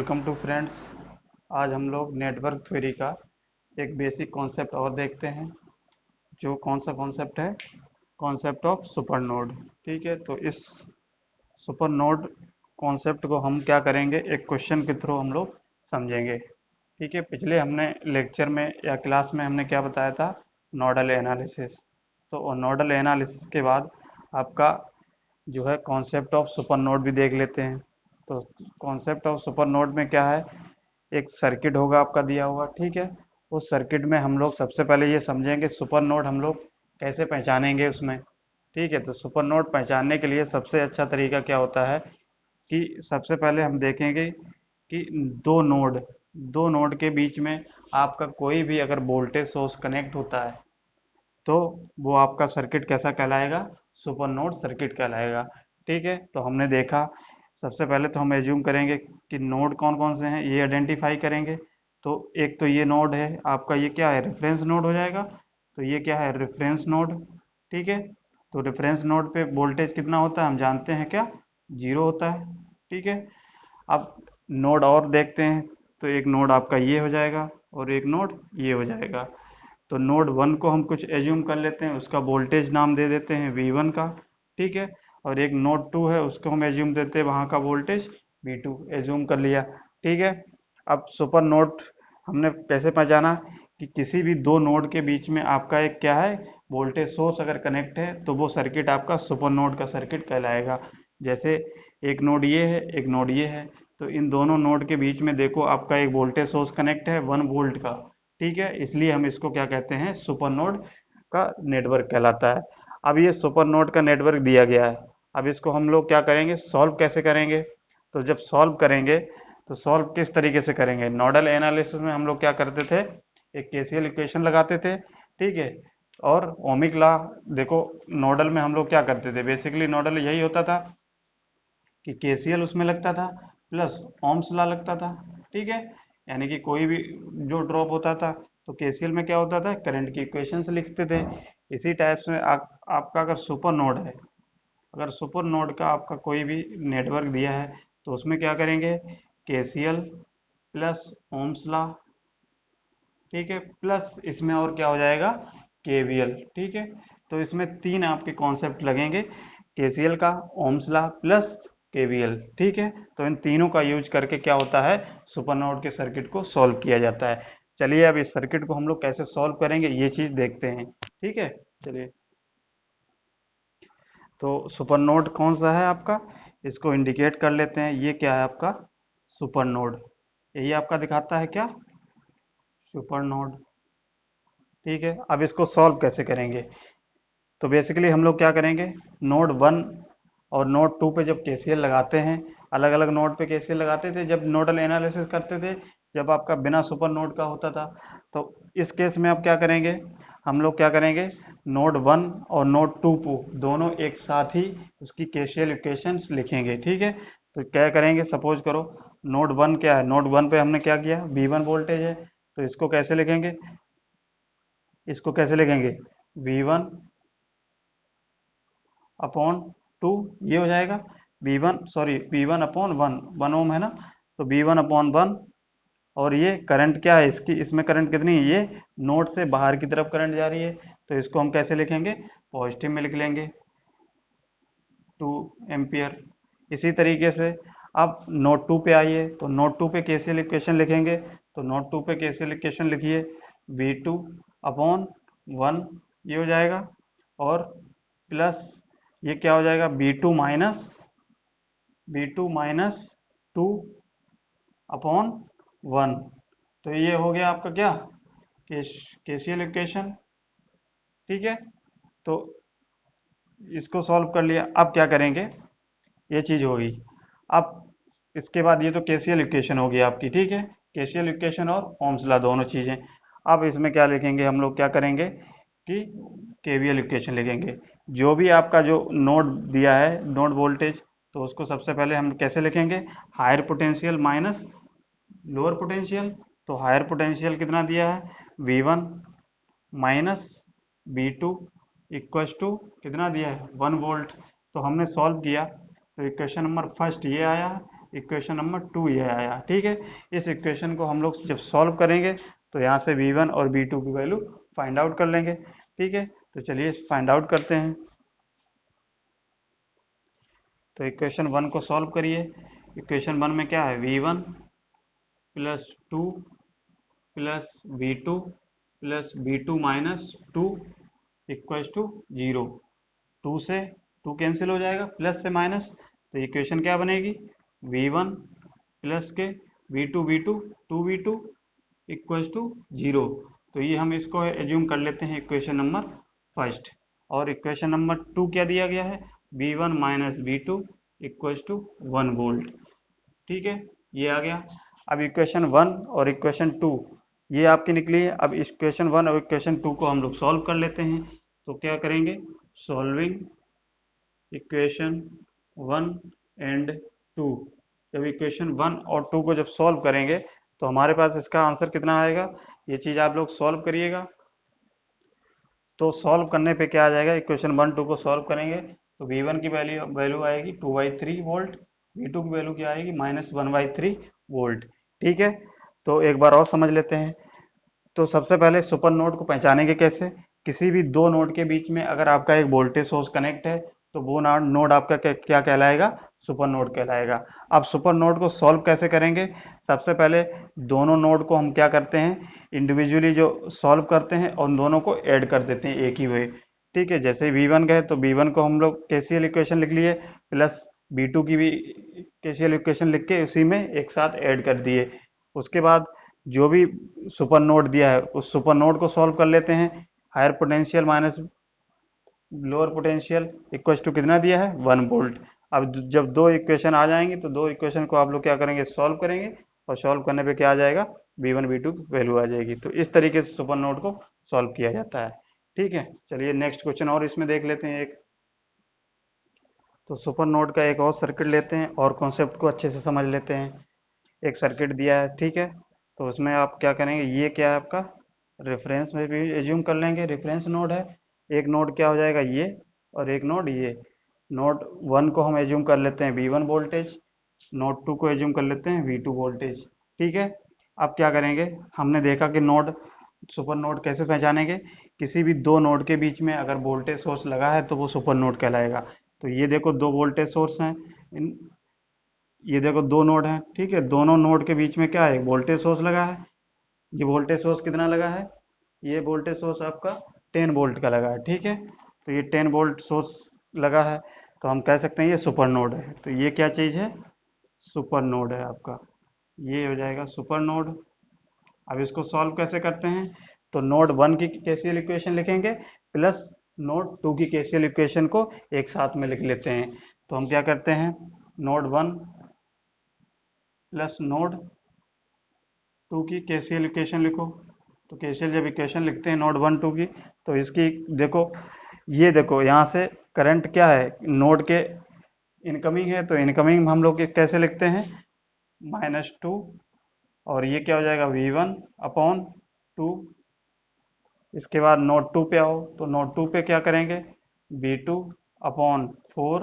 Welcome to friends. आज हम लोग नेटवर्क थ्योरी का एक बेसिक कॉन्सेप्ट और देखते हैं। जो कौन सा कॉन्सेप्ट है? Concept of super node. ठीक है, तो इस सुपर नोड कॉन्सेप्ट को हम क्या करेंगे, एक क्वेश्चन के थ्रू हम लोग समझेंगे। ठीक है, पिछले हमने लेक्चर में या क्लास में हमने क्या बताया था? Nodal analysis. तो नोडल एनालिसिस के बाद आपका जो है कॉन्सेप्ट ऑफ सुपर नोड भी देख लेते हैं। तो कॉन्सेप्ट ऑफ सुपर नोड में क्या है? एक सर्किट होगा आपका दिया हुआ। ठीक है, उस सर्किट में हम लोग सबसे पहले ये समझेंगे सुपर नोड हम लोग कैसे पहचानेंगे उसमें। ठीक है, तो सुपर नोड पहचानने के लिए सबसे अच्छा तरीका क्या होता है कि सबसे पहले हम देखेंगे कि दो नोड के बीच में आपका कोई भी अगर वोल्टेज सोर्स कनेक्ट होता है तो वो आपका सर्किट कैसा कहलाएगा? सुपर नोड सर्किट कहलाएगा। ठीक है, तो हमने देखा सबसे पहले तो हम एज्यूम करेंगे कि नोड कौन कौन से हैं, ये आइडेंटिफाई करेंगे। तो एक तो ये नोड है आपका, ये क्या है? रेफरेंस नोड हो जाएगा। तो ये क्या है? Reference node. ठीक है, तो रेफरेंस नोड पे वोल्टेज कितना होता है हम जानते हैं, क्या? जीरो होता है। ठीक है, अब नोड और देखते हैं। तो एक नोड आपका ये हो जाएगा और एक नोड ये हो जाएगा। तो नोड वन को हम कुछ एज्यूम कर लेते हैं, उसका वोल्टेज नाम दे देते हैं V1 का। ठीक है, और एक नोड टू है, उसको हम एज्यूम देते हैं वहाँ का वोल्टेज V2 एज्यूम कर लिया। ठीक है, अब सुपर नोड हमने कैसे पहचाना कि किसी भी दो नोड के बीच में आपका एक क्या है? वोल्टेज सोर्स अगर कनेक्ट है तो वो सर्किट आपका सुपर नोड का सर्किट कहलाएगा। जैसे एक नोड ये है, एक नोड ये है, तो इन दोनों नोड के बीच में देखो आपका एक वोल्टेज सोर्स कनेक्ट है 1 वोल्ट का। ठीक है, इसलिए हम इसको क्या कहते हैं? सुपर नोड का नेटवर्क कहलाता है। अब ये सुपर नोड का नेटवर्क दिया गया है। अब इसको हम लोग क्या करेंगे? सॉल्व कैसे करेंगे? तो जब सॉल्व करेंगे तो सॉल्व किस तरीके से करेंगे? नोडल एनालिसिस में हम लोग क्या करते थे? एक केसीएल इक्वेशन लगाते थे। ठीक है, और ओमिक लॉ। देखो, नोडल में हम लोग क्या करते थे? बेसिकली नोडल यही होता था कि केसीएल उसमें लगता था प्लस ओम्स लॉ लगता था। ठीक है, यानी कि कोई भी जो ड्रॉप होता था तो केसीएल में क्या होता था? करंट की इक्वेशन से लिखते थे। इसी टाइप से आपका अगर सुपर नोड है, अगर सुपर नोड का आपका कोई भी नेटवर्क दिया है तो उसमें क्या करेंगे? KCL plus Ohm's law. ठीक है, प्लस इसमें और क्या हो जाएगा? केवीएल। ठीक है, तो इसमें तीन आपके कॉन्सेप्ट लगेंगे, केसीएल का, ओम्स लॉ प्लस केवीएल। ठीक है, तो इन तीनों का यूज करके क्या होता है? सुपर नोड के सर्किट को सॉल्व किया जाता है। चलिए अब इस सर्किट को हम लोग कैसे सॉल्व करेंगे ये चीज देखते हैं। ठीक है, चलिए। तो सुपर नोड कौन सा है आपका? इसको इंडिकेट कर लेते हैं। ये क्या है आपका? Super node. यही आपका दिखाता है क्या? Super node. ठीक है, अब इसको सॉल्व कैसे करेंगे? तो बेसिकली हम लोग क्या करेंगे? नोड वन और नोड टू पे जब केसीएल लगाते हैं, अलग अलग नोड पे केसीएल लगाते थे जब नोडल एनालिसिस करते थे, जब आपका बिना सुपर नोड का होता था। तो इस केस में अब क्या करेंगे? हम लोग क्या करेंगे? नोड वन और नोड टू को दोनों एक साथ ही उसकी केसीएल इक्वेशंस लिखेंगे। ठीक है, तो क्या करेंगे? सपोज करो नोड वन क्या है? नोड वन पे हमने क्या किया? V1 वोल्टेज है, तो इसको कैसे लिखेंगे? इसको कैसे लिखेंगे? V1 अपॉन टू, ये हो जाएगा V1 अपॉन वन, 1 ओम है ना, तो V1 अपॉन वन। और ये करंट क्या है इसकी? इसमें करंट कितनी है? ये नोड से बाहर की तरफ करंट जा रही है, तो इसको हम कैसे लिखेंगे? पॉजिटिव में लिख लेंगे, 2 एम्पियर। इसी तरीके से अब नोड टू पे आइए, तो नोड टू पे केसीएल इक्वेशन लिखेंगे। तो नोड टू पे केसीएल इक्वेशन लिखिए, V2 अपॉन वन, ये हो जाएगा। और प्लस ये क्या हो जाएगा? B two minus two upon one. तो ये हो गया आपका क्या? KCL equation. ठीक है, तो इसको सॉल्व कर लिया। अब क्या करेंगे? ये चीज होगी। अब इसके बाद ये तो केसीएल इक्वेशन होगी आपकी। ठीक है, केसीएल इक्वेशन और ओम्स लॉ दोनों चीजें। अब इसमें क्या लिखेंगे? हम लोग क्या करेंगे कि केवीएल इक्वेशन लिखेंगे। जो भी आपका जो नोड दिया है, नोड वोल्टेज, तो उसको सबसे पहले हम कैसे लिखेंगे? Higher potential minus lower potential. तो हायर पोटेंशियल कितना दिया है? V1 minus V2 equals to कितना दिया है? 1 वोल्ट। तो हमने सॉल्व किया तो इक्वेशन नंबर फर्स्ट ये आया, इक्वेशन नंबर 2 ये आया। ठीक है, इस इक्वेशन को हम लोग जब सॉल्व करेंगे तो यहाँ से V1 और V2 की वैल्यू फाइंड आउट कर लेंगे। ठीक है, तो चलिए फाइंड आउट करते हैं। तो इक्वेशन 1 को सॉल्व करिए। इक्वेशन 1 में क्या है, V1 plus 2 plus V2 plus V2 minus 2 equals to 0। 2 से 2 कैंसिल हो जाएगा, प्लस से माइनस, तो इक्वेशन क्या बनेगी, V1 प्लस के V2 2V2 इक्वल्स टू 0। तो ये हम इसको एज्यूम कर लेते हैं इक्वेशन नंबर फर्स्ट। और इक्वेशन नंबर 2 क्या दिया गया है, V1 minus V2 equals to 1 volt. ठीक है, ये आ गया। अब इक्वेशन 1 और इक्वेशन 2 ये आपकी निकली है। अब इक्वेशन 1 और इक्वेशन 2 को हम लोग सॉल्व कर लेते हैं। तो क्या करेंगे, सॉल्विंग इक्वेशन 1 एंड 2। जब इक्वेशन 1 और 2 को जब सॉल्व करेंगे तो हमारे पास इसका आंसर कितना आएगा, ये चीज़ आप लोग सॉल्व करिएगा। तो सॉल्व करने पे क्या आ जाएगा, इक्वेशन 1 2 को सॉल्व करेंगे तो V1 की वैल्यू आएगी 2/3 वोल्ट, V2 की वैल्यू क्या आएगी -1/3 वोल्ट। ठीक है, तो एक बार और समझ लेते हैं। तो सबसे पहले सुपर नोड को पहचानेंगे कैसे। किसी भी दो नोड के बीच में अगर आपका एक वोल्टेज सोर्स कनेक्ट है तो वो नोड आपका क्या कहलाएगा, सुपर नोड कहलाएगा। अब सुपर नोड को सॉल्व कैसे करेंगे, सबसे पहले दोनों नोड को हम क्या करते हैं, इंडिविजुअली जो सॉल्व करते हैं और दोनों को ऐड कर देते हैं एक ही वे। ठीक है, जैसे V1 गए तो V1 को हम लोग KCL इक्वेशन लिख लिए, प्लस V2 की भी KCL इक्वेशन लिख के उसी में एक साथ ऐड कर दिए। उसके बाद जो भी सुपर नोड दिया है उस सुपर नोड को सॉल्व कर लेते हैं। Higher potential minus lower potential equal to कितना दिया है, 1 वोल्ट। अब जब दो इक्वेशन आ जाएंगे तो दो इक्वेशन को आप लोग क्या करेंगे, सॉल्व करेंगे, और सॉल्व करने पे क्या आ जाएगा, V1 V2 की वैल्यू आ जाएगी। तो इस तरीके से सुपर नोड को सॉल्व किया जाता है। ठीक है, चलिए नेक्स्ट क्वेश्चन और इसमें देख लेते हैं एक। तो सुपर नोड का एक और सर्किट लेते हैं और कॉन्सेप्ट को अच्छे से समझ लेते हैं। एक सर्किट दिया है, ठीक है, तो उसमें आप क्या करेंगे, ये क्या है आपका रेफरेंस में भी एज्यूम कर लेंगे, रेफरेंस नोड है। एक नोड क्या हो जाएगा ये, और एक नोड ये। नोड 1 को हम एज्यूम कर लेते हैं V1 वोल्टेज, नोड 2 को एज्यूम कर लेते हैं V2 वोल्टेज। ठीक है, अब क्या करेंगे, हमने देखा कि नोड सुपर नोड कैसे पहचानेंगे, किसी भी दो नोड के बीच में अगर वोल्टेज सोर्स लगा है तो वो सुपर नोड कहलाएगा। तो ये देखो दो वोल्टेज सोर्स हैं, ये देखो दो नोड हैं। ठीक है, दोनों नोड के बीच में क्या है, वोल्टेज सोर्स लगा है। ये वोल्टेज सोर्स कितना लगा है, ये वोल्टेज सोर्स आपका 10 वोल्ट का लगा है। ठीक है, तो ये 10 वोल्ट सोर्स लगा है, तो हम कह सकते हैं ये सुपर नोड है। तो ये क्या चीज़ है, सुपर नोड है आपका, ये हो जाएगा सुपर नोड। अब इसको सॉल्व कैसे करते हैं, तो नोड 1 की KCL इक्वेशन लिखेंगे, प्लस नोड 2 की KCL इक्वेशन को एक साथ में लिख लेते हैं। तो हम क्या करते हैं, नोड 1 प्लस नोड 2 की KCL इक्वेशन लिखो। तो KCL जब इक्वेशन लिखते हैं नोड 1 2 की, तो इसकी देखो, ये देखो यहाँ से करंट क्या है, नोड के इनकमिंग है, तो इनकमिंग हम लोग कैसे लिखते हैं, -2, और ये क्या हो जाएगा V1/2। इसके बाद नोड 2 पे आओ, तो नोड 2 पे क्या करेंगे, V2/4,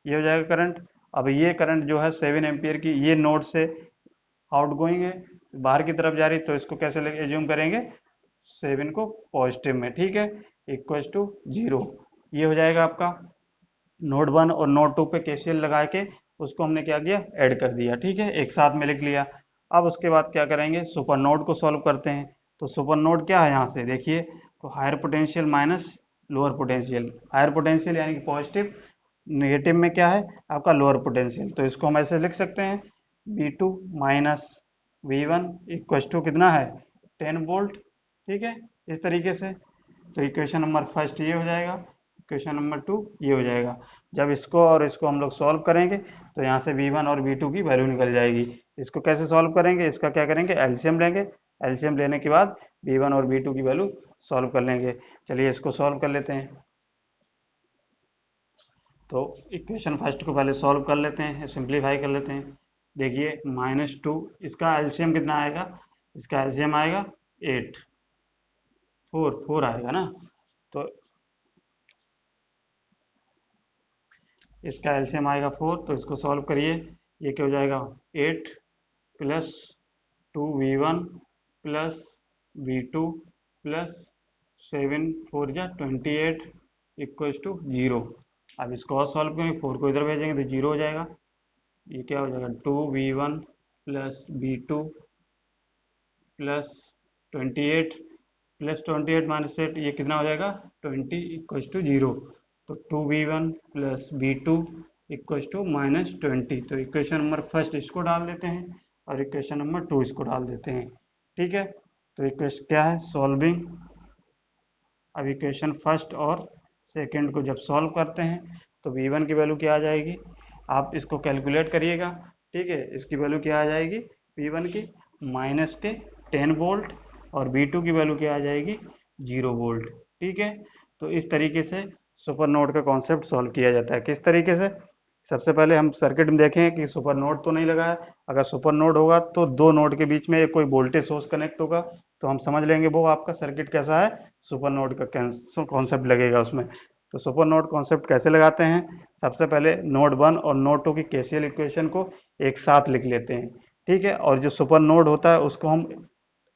ये हो जाएगा करंट। अब ये करंट जो है 7 एम्पियर की, ये नोड से आउट गोइंग है, बाहर की तरफ जा रही, तो इसको कैसे एज्यूम करेंगे, 7 को पॉजिटिव में। ठीक है, इक्वल्स टू 0। ये हो जाएगा आपका नोड 1 और नोड 2 पे KCL लगा के उसको हमने क्या किया, ऐड कर दिया। ठीक है, एक साथ में लिख लिया। अब उसके बाद क्या करेंगे, सुपर नोड को सॉल्व करते हैं। तो सुपर नोड क्या है, यहाँ से देखिए, तो higher potential minus lower potential, higher potential यानी कि पॉजिटिव, नेगेटिव में क्या है आपका लोअर पोटेंशियल। तो इसको हम ऐसे लिख सकते हैं, V2 minus V1 equal to कितना है, 10 वोल्ट। ठीक है, इस तरीके से। तो इक्वेशन नंबर फर्स्ट ये हो जाएगा, इक्वेशन नंबर 2 ये हो जाएगा। जब इसको और इसको हम लोग सॉल्व करेंगे तो यहाँ से V1 और V2 की वैल्यू निकल जाएगी। इसको कैसे सॉल्व करेंगे, इसका क्या करेंगे, एलसीएम लेंगे, एलसीएम लेने के बाद V1 और V2 की वैल्यू सॉल्व कर लेंगे। चलिए इसको सॉल्व कर लेते हैं। तो इक्वेशन फर्स्ट को पहले सॉल्व कर लेते हैं, सिंप्लीफाई कर लेते हैं। देखिए -2, इसका एलसीएम कितना आएगा, इसका एलसीएम आएगा 8, 4 आएगा ना। तो इसका एलसीएम आएगा 4, तो इसको सॉल्व करिए। ये क्या हो जाएगा 8 plus 2v1 plus v2 plus 7 4 जा 28 इक्वल्स टू 0। अब इसको और सॉल्व करेंगे, 4 को इधर भेजेंगे तो 0 हो जाएगा। ये क्या हो जाएगा 2v1 plus v2 plus 28 plus 28 minus 8, ये कितना हो जाएगा 20 इक्वल्स टू 0। तो 2v1 plus v2 equals to -20। तो इक्वेशन नंबर फर्स्ट इसको डाल देते हैं और इक्वेशन नंबर 2 इसको डाल देते हैं। ठीक है, तो इक्वेशन क्या है सॉल्विंग। अब इक्वेशन फर्स्ट और सेकंड को जब सॉल्व करते हैं तो v1 की वैल्यू क्या आ जाएगी, आप इसको कैलकुलेट करिएगा। ठीक है, इसकी वैल्यू क्या आ जाएगी v1 की -10 वोल्ट और v2 की वैल्यू क्या आ जाएगी 0 वोल्ट। ठीक है, तो इस तरीके से सुपर नोड का कॉन्सेप्ट सॉल्व किया जाता है। किस तरीके से, सबसे पहले हम सर्किट में देखें कि सुपर नोड तो नहीं लगा है। अगर सुपर नोड होगा तो दो नोड के बीच में एक कोई वोल्टेज सोर्स कनेक्ट होगा, तो हम समझ लेंगे वो आपका सर्किट कैसा है, सुपर नोड का कॉन्सेप्ट लगेगा उसमें। तो सुपर नोड कॉन्सेप्ट कैसे लगाते हैं, सबसे पहले नोड 1 और नोड 2 की केसीएल इक्वेशन को एक साथ लिख लेते हैं। ठीक है, और जो सुपर नोड होता है उसको हम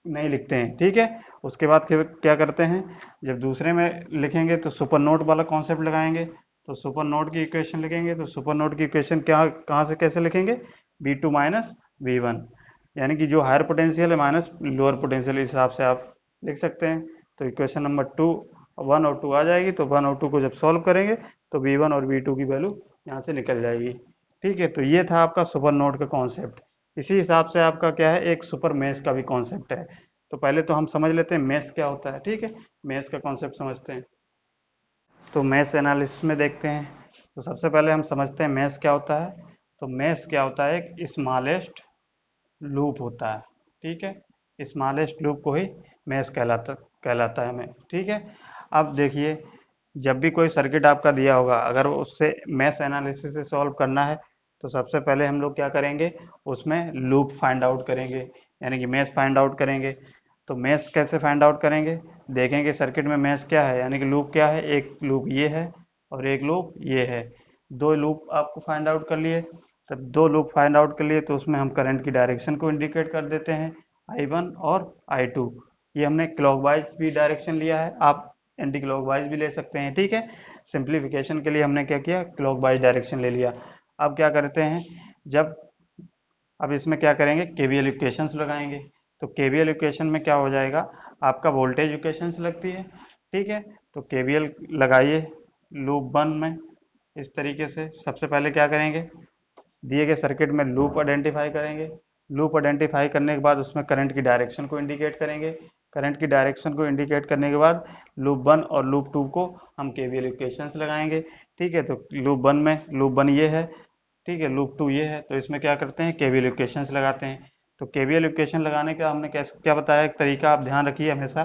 नहीं लिखते हैं। ठीक है, उसके बाद क्या करते हैं, जब दूसरे में लिखेंगे तो सुपर नोड वाला कॉन्सेप्ट लगाएंगे। तो सुपर नोड की इक्वेशन लिखेंगे तो सुपर नोड की इक्वेशन क्या कहाँ से कैसे लिखेंगे, v2 माइनस v1, यानी कि जो हायर पोटेंशियल है माइनस लोअर पोटेंशियल, इस हिसाब से आप लिख सकते हैं। तो इक्वेशन नंबर 1 और 2 आ जाएगी, तो 1 और 2 को जब सॉल्व करेंगे तो v1 और v2 की वैल्यू यहाँ से निकल जाएगी। ठीक है, तो ये था आपका सुपर नोड का कॉन्सेप्ट। इसी हिसाब से आपका क्या है, एक सुपर मेश का भी कॉन्सेप्ट है। तो पहले तो हम समझ लेते हैं मेश क्या होता है। ठीक है, मेश का कॉन्सेप्ट समझते हैं। तो मेश एनालिसिस में देखते हैं, तो सबसे पहले हम समझते हैं मेश क्या होता है। तो मेश क्या होता है, एक स्मॉलेस्ट लूप होता है। ठीक है, स्मॉलेस्ट लूप को ही मेश कहलाता है हमें। ठीक है, अब देखिए जब भी कोई सर्किट आपका दिया होगा, अगर उससे मेश एनालिसिस से सॉल्व करना है तो सबसे पहले हम लोग क्या करेंगे, उसमें लूप फाइंड आउट करेंगे, यानी कि मेश फाइंड आउट करेंगे। तो मेश कैसे फाइंड आउट करेंगे, देखेंगे सर्किट में मेश क्या है, यानी कि लूप क्या है, एक लूप ये है और एक लूप ये है। दो लूप आपको फाइंड आउट कर लिए, तब दो लूप फाइंड आउट कर लिए तो उसमें हम करंट की डायरेक्शन को इंडिकेट कर देते हैं, I1 और I2। ये हमने क्लॉकवाइज भी डायरेक्शन लिया है, आप एंटी क्लॉकवाइज भी ले सकते हैं। ठीक है, सिंप्लीफिकेशन के लिए हमने क्या किया, क्लॉकवाइज डायरेक्शन ले लिया। अब क्या करते हैं, जब अब इसमें क्या करेंगे, केवीएल इक्वेशंस लगाएंगे। तो केवीएल इक्वेशन में क्या हो जाएगा, आपका वोल्टेज इक्वेशंस लगती है। ठीक है, तो केवीएल लगाइए लूप 1 में। इस तरीके से सबसे पहले क्या करेंगे, दिए गए सर्किट में लूप आइडेंटिफाई करेंगे। लूप आइडेंटिफाई करने के बाद उसमें करंट की डायरेक्शन को इंडिकेट करेंगे। करंट की डायरेक्शन को इंडिकेट करने के बाद लूप 1 और लूप 2 को हम केवीएल इक्वेशंस लगाएंगे। ठीक है, तो लूप 1 ये है, ठीक है, लूप 2 ये है, तो इसमें क्या करते हैं, केवीएल इक्वेशंस लगाते हैं। तो केवीएल इक्वेशन लगाने का हमने कैसे क्या बताया, एक तरीका आप ध्यान रखिए हमेशा,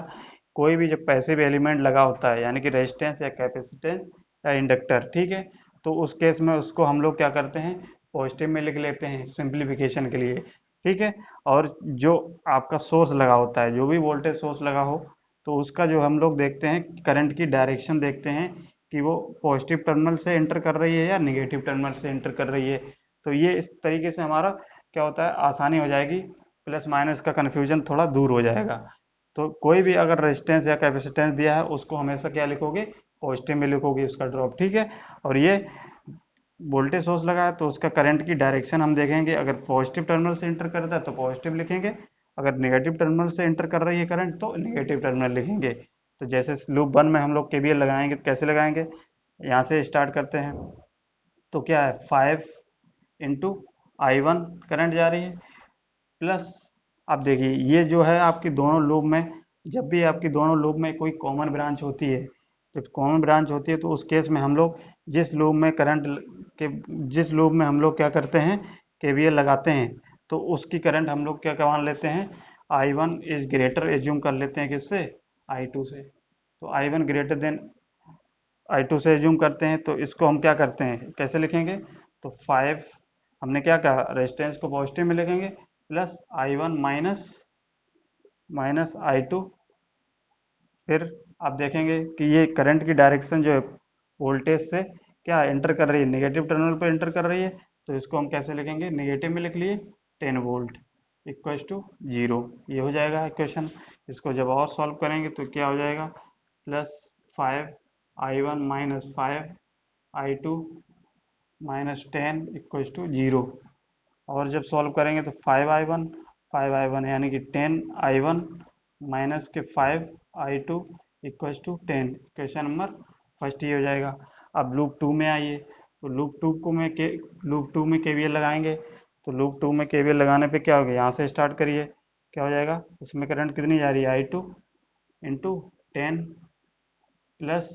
कोई भी जब पैसिव एलिमेंट लगा होता है, यानी कि रेजिस्टेंस या कैपेसिटेंस या इंडक्टर, ठीक है, तो उस केस में उसको हम लोग क्या करते हैं, पॉजिटिव में लिख लेते हैं सिंप्लीफिकेशन के लिए। ठीक है, और जो आपका सोर्स लगा होता है, जो भी वोल्टेज सोर्स लगा हो, तो उसका जो हम लोग देखते हैं करंट की डायरेक्शन देखते हैं कि वो पॉजिटिव टर्मिनल से एंटर कर रही है या निगेटिव टर्मिनल से एंटर कर रही है। तो ये इस तरीके से हमारा क्या होता है, आसानी हो जाएगी, प्लस माइनस का कन्फ्यूजन थोड़ा दूर हो जाएगा। तो कोई भी अगर रेजिस्टेंस या कैपेसिटेंस दिया है उसको हमेशा क्या लिखोगे, पॉजिटिव में लिखोगे उसका ड्रॉप। ठीक है, और ये वोल्टेज सोर्स लगा है तो उसका करंट की डायरेक्शन हम देखेंगे, अगर पॉजिटिव टर्मिनल से एंटर करता है तो पॉजिटिव लिखेंगे, अगर नेगेटिव टर्मिनल से एंटर कर रही है करंट तो नेगेटिव टर्मिनल लिखेंगे। तो जैसे लूप 1 में हम लोग केवीएल लगाएंगे तो कैसे लगाएंगे, यहाँ से स्टार्ट करते हैं। तो क्या है 5 × I1 करंट जा रही है, प्लस अब देखिए ये जो है आपकी दोनों लूप में, जब भी आपकी दोनों लूप में कोई कॉमन ब्रांच होती है, जब कॉमन ब्रांच होती है तो उस केस में हम लोग जिस लूप में करंट के जिस लूप में हम लोग क्या करते हैं, केवीएल लगाते हैं, तो उसकी करंट हम लोग क्या मान लेते हैं, I1 इज ग्रेटर एज्यूम कर लेते हैं किससे, I2 से। तो I1 ग्रेटर देन I2 से एज्यूम करते हैं, तो इसको हम क्या करते हैं, कैसे लिखेंगे, तो 5 हमने क्या कहा, रेजिस्टेंस को पॉजिटिव में लिखेंगे, प्लस I1 माइनस I2। फिर आप देखेंगे कि ये करंट की डायरेक्शन जो है वोल्टेज से क्या एंटर कर रही है, नेगेटिव टर्मिनल पर एंटर कर रही है, तो इसको हम कैसे लिखेंगे, नेगेटिव में लिख लिए 10 वोल्ट इक्वल्स टू 0, ये हो जाएगा इक्वेशन। इसको जब और सॉल्व करेंगे तो क्या हो जाएगा, plus 5i1 minus 5i2 minus 10 equals to 0। और जब सॉल्व करेंगे तो 5i1 यानी कि 10i1 माइनस के 5i2 equals to 10, equation number first ये हो जाएगा। अब लूप 2 में आइए, तो लूप 2 में केवीएल लगाएंगे। तो लूप 2 में केवीएल लगाने पे क्या होगा, यहाँ से स्टार्ट करिए, क्या हो जाएगा, इसमें करंट कितनी जा रही है, i2 इंटू 10 प्लस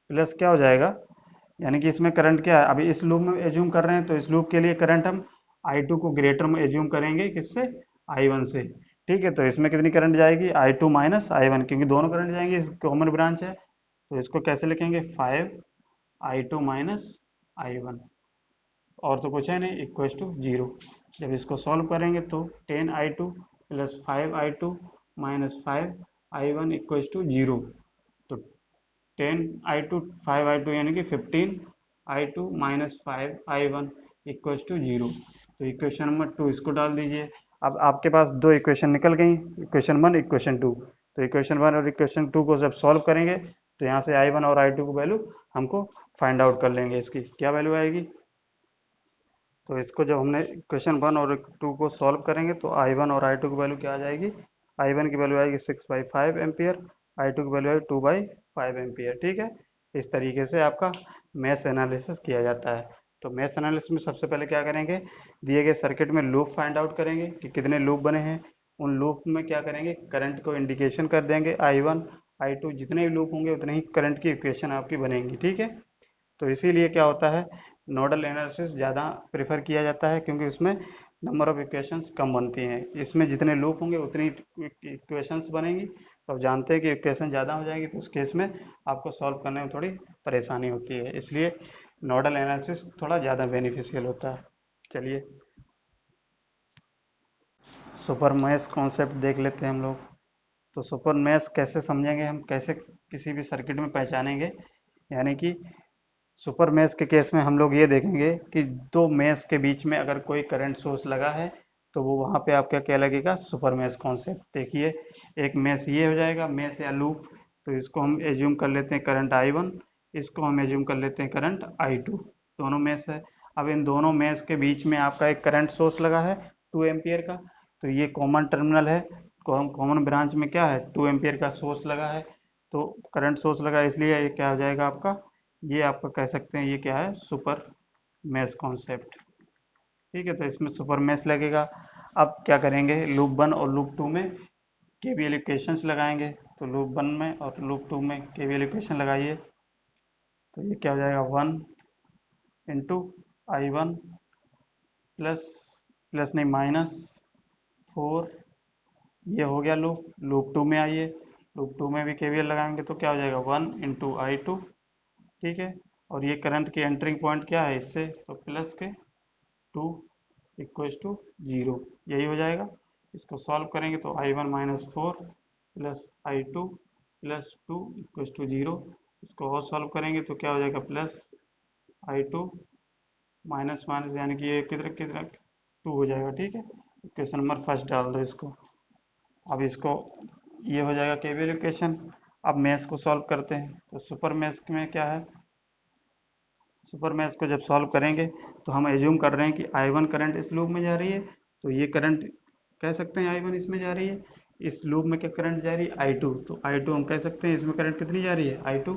प्लस क्या हो जाएगा, यानी कि इसमें करंट क्या है, अभी इस लूप में एज्यूम कर रहे हैं, तो इस लूप के लिए करंट हम I2 को ग्रेटर में एज्यूम करेंगे, किससे, I1 से। ठीक है, तो इसमें कितनी करंट जाएगी, I2 माइनस I1, क्योंकि दोनों करंट जाएंगे, कॉमन ब्रांच है। तो इसको कैसे लिखेंगे, 5i2 माइनस I1, और तो कुछ है नहीं, इक्वल्स टू 0। जब इसको सॉल्व करेंगे तो 10i2 plus 5i2 minus 5i1 equals to 0। तो 10i2 5i2 यानी कि 15i2 minus 5i1 equals to 0। तो इक्वेशन नंबर 2 इसको डाल दीजिए। अब आपके पास दो इक्वेशन निकल गई, इक्वेशन 1 इक्वेशन 2। तो इक्वेशन 1 और इक्वेशन 2 को जब सॉल्व करेंगे तो यहाँ से i1 और i2 की वैल्यू हमको फाइंड आउट कर लेंगे, इसकी क्या वैल्यू आएगी। तो इसको जब हमने इक्वेशन 1 और 2 को सॉल्व करेंगे तो i1 और i2 की वैल्यू क्या आ जाएगी, i1 की वैल्यू आएगी 6/5 एम्पियर, i2 की वैल्यू आएगी 2/5 एम्पियर। ठीक है, इस तरीके से आपका मैश एनालिसिस किया जाता है। तो मैश एनालिसिस में सबसे पहले क्या करेंगे, दिए गए सर्किट में लूप फाइंड आउट करेंगे कि कितने लूप बने हैं। उन लूप में क्या करेंगे, करंट को इंडिकेशन कर देंगे, i1 i2 जितने भी लूप होंगे उतने ही करंट की इक्वेशन आपकी बनेंगी। ठीक है, तो इसीलिए क्या होता है, नोडल एनालिसिस ज़्यादा प्रेफर किया जाता है, क्योंकि उसमें नंबर ऑफ इक्वेशंस कम बनती हैं। इसमें जितने लूप होंगे उतनी इक्वेशंस बनेंगी। तो आप जानते हैं कि इक्वेशन ज़्यादा हो जाएगी तो उस केस में आपको सॉल्व करने में थोड़ी परेशानी होती है, इसलिए नोडल एनालिसिस थोड़ा ज़्यादा बेनिफिशियल होता है। चलिए सुपर मैश कॉन्सेप्ट देख लेते हैं हम लोग। तो सुपर मैश कैसे समझेंगे हम, कैसे किसी भी सर्किट में पहचानेंगे, यानी कि सुपर मैश के केस में हम लोग ये देखेंगे कि दो मैश के बीच में अगर कोई करंट सोर्स लगा है तो वो वहाँ पे आपका क्या लगेगा, सुपर मैश कॉन्सेप्ट। देखिए एक मैश ये हो जाएगा, मैश या लूप, तो इसको हम एज्यूम कर लेते हैं करंट I1, इसको हम एज्यूम कर लेते हैं करंट I2, दोनों मैश है। अब इन दोनों मैश के बीच में आपका एक करंट सोर्स लगा है 2 एम्पियर का, तो ये कॉमन टर्मिनल है, कॉमन ब्रांच में क्या है, 2 एम्पियर का सोर्स लगा है, तो करंट सोर्स लगा इसलिए ये क्या हो जाएगा आपका, ये आपका कह सकते हैं ये क्या है, सुपर मैश कॉन्सेप्ट। ठीक है, तो इसमें सुपर मैश लगेगा। अब क्या करेंगे, लूप 1 और लूप 2 में केवीएल इक्वेशंस लगाएंगे। तो लूप 1 में और लूप 2 में केवीएल इक्वेशन लगाइए, तो ये क्या हो जाएगा, 1 इंटू I1 प्लस प्लस नहीं माइनस 4, ये हो गया लूप। लूप 2 में आइए, लूप 2 में भी केवीएल लगाएंगे तो क्या हो जाएगा, 1 इंटू I2। ठीक है, और ये करंट की एंटरिंग पॉइंट क्या है इससे, तो प्लस के 2 इक्वल्स टू 0, यही हो जाएगा। इसको सॉल्व करेंगे तो I1 minus 4 plus I2 plus 2 equals to 0। इसको और सॉल्व करेंगे तो क्या हो जाएगा, प्लस I2 माइनस माइनस यानी कि ये किधर किधर 2 हो जाएगा। ठीक है, इक्वेशन नंबर फर्स्ट डाल दो इसको। अब इसको ये हो जाएगा केवीएल इक्वेशन। अब मैश को सॉल्व करते हैं, तो सुपर मैश में क्या है, सुपर मैश को जब सॉल्व करेंगे तो हम एज्यूम कर रहे हैं कि I1 करंट इस लूप में जा रही है, तो ये करंट कह सकते हैं I1 इसमें जा रही है। इस लूप में क्या करंट जा रही है, I2, तो I2 हम कह सकते हैं इसमें करंट कितनी जा रही है, I2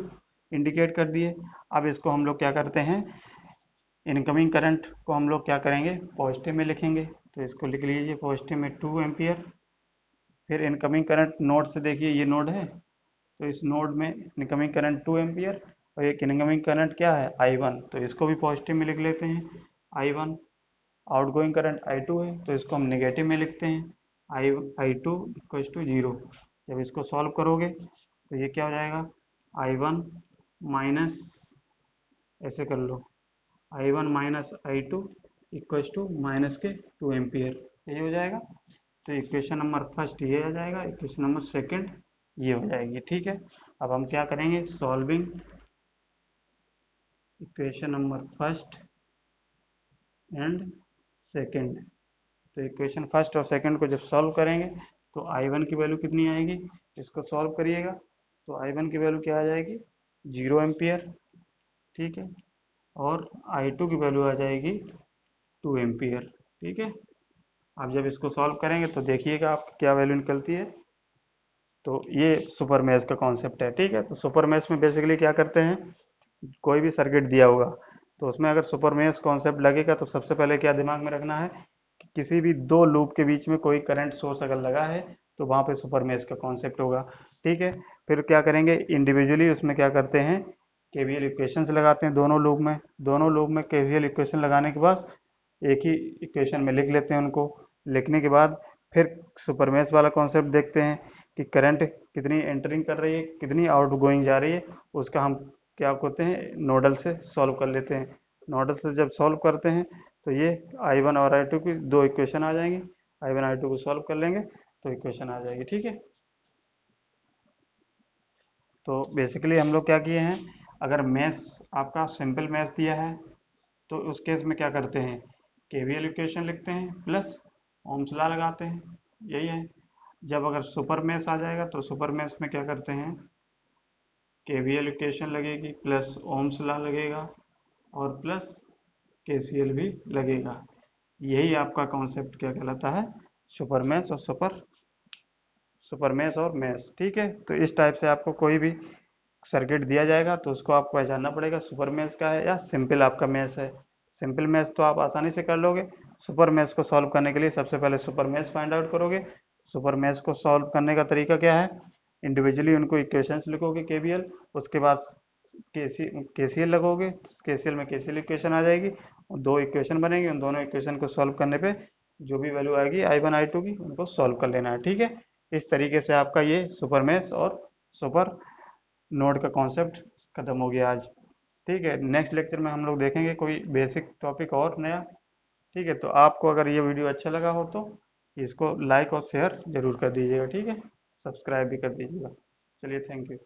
इंडिकेट कर दिए। अब इसको हम लोग क्या करते हैं, इनकमिंग करंट को हम लोग क्या करेंगे, पॉजिटिव में लिखेंगे। तो इसको लिख लीजिए पॉजिटिव में 2 एम्पियर। फिर इनकमिंग करंट नोड से, देखिए ये नोड है, तो इस नोड में इनकमिंग करंट 2 एम्पियर, और एक इनकमिंग करंट क्या है, I1, तो इसको भी पॉजिटिव में लिख लेते हैं I1। आउटगोइंग करंट I2 है, तो इसको हम नेगेटिव में लिखते हैं I2 इक्वल्स टू 0। जब इसको सॉल्व करोगे तो ये क्या हो जाएगा, I1 माइनस, ऐसे कर लो, I1 minus I2 equals to minus के 2 एम्पियर, यही हो जाएगा। तो इक्वेशन नंबर फर्स्ट ये आ जाएगा, इक्वेशन नंबर सेकंड ये हो जाएगी। ठीक है, अब हम क्या करेंगे, solving equation number first and second. तो इक्वेशन फर्स्ट और सेकंड को जब सॉल्व करेंगे तो I1 की वैल्यू कितनी आएगी, इसको सॉल्व करिएगा तो I1 की वैल्यू क्या आ जाएगी, 0 एम्पियर, ठीक है। और I2 की वैल्यू आ जाएगी 2 एम्पियर, ठीक है। आप जब इसको सॉल्व करेंगे तो देखिएगा आपकी क्या वैल्यू निकलती है। तो ये सुपर मैश का कॉन्सेप्ट है, ठीक है। तो सुपर मैश में बेसिकली क्या करते हैं, कोई भी सर्किट दिया होगा तो उसमें अगर सुपर मैश कॉन्सेप्ट लगेगा तो सबसे पहले क्या दिमाग में रखना है कि किसी भी दो लूप के बीच में कोई करंट सोर्स अगर लगा है तो वहां पे सुपर मैश का कॉन्सेप्ट होगा, ठीक है। फिर क्या करेंगे, इंडिविजुअली उसमें क्या करते हैं, केवीएल इक्वेशंस लगाते हैं दोनों लूप में केवीएल इक्वेशन लगाने के बाद एक ही इक्वेशन में लिख लेते हैं उनको। लिखने के बाद फिर सुपर मैश वाला कॉन्सेप्ट देखते हैं कि करंट कितनी एंटरिंग कर रही है कितनी आउट गोइंग जा रही है, उसका हम क्या करते हैं, नोडल से सॉल्व कर लेते हैं। नोडल से जब सॉल्व करते हैं तो ये I1 और I2 की दो इक्वेशन आ जाएंगी, I1 I2 को सॉल्व कर लेंगे तो इक्वेशन आ जाएगी, ठीक है। तो बेसिकली हम लोग क्या किए हैं, अगर मैश आपका सिंपल मैश दिया है तो उस केस में क्या करते हैं, केवीएल इक्वेशन लिखते हैं प्लस ओम्स लॉ लगाते हैं, यही है। जब अगर सुपर मैश आ जाएगा तो सुपर मैश में क्या करते हैं, केवीएल इक्वेशन लगेगी प्लस ओम्स लॉ लगेगा और प्लस केसीएल भी लगेगा। यही आपका कॉन्सेप्ट क्या कहलाता है, सुपर मैश और सुपर मैश और मैश, ठीक है। तो इस टाइप से आपको कोई भी सर्किट दिया जाएगा तो उसको आपको पहचानना पड़ेगा सुपर मैश का है या सिंपल आपका मैश है। सिंपल मैश तो आप आसानी से कर लोगे, सुपर मैश को सॉल्व करने के लिए सबसे पहले सुपर मैश फाइंड आउट करोगे। सुपर मैश को सॉल्व करने का तरीका क्या है, इंडिविजुअली उनको इक्वेशंस लिखोगे केवीएल, उसके बाद केसीएल लगोगे, केसीएल में केसीएल इक्वेशन आ जाएगी, दो इक्वेशन बनेगी, उन दोनों इक्वेशन को सॉल्व करने पे जो भी वैल्यू आएगी I1 I2 की उनको सॉल्व कर लेना है, ठीक है। इस तरीके से आपका ये सुपर मैश और सुपर नोड का कॉन्सेप्ट खत्म हो गया आज, ठीक है। नेक्स्ट लेक्चर में हम लोग देखेंगे कोई बेसिक टॉपिक और नया, ठीक है। तो आपको अगर ये वीडियो अच्छा लगा हो तो इसको लाइक और शेयर जरूर कर दीजिएगा, ठीक है। सब्सक्राइब भी कर दीजिएगा। चलिए, थैंक यू।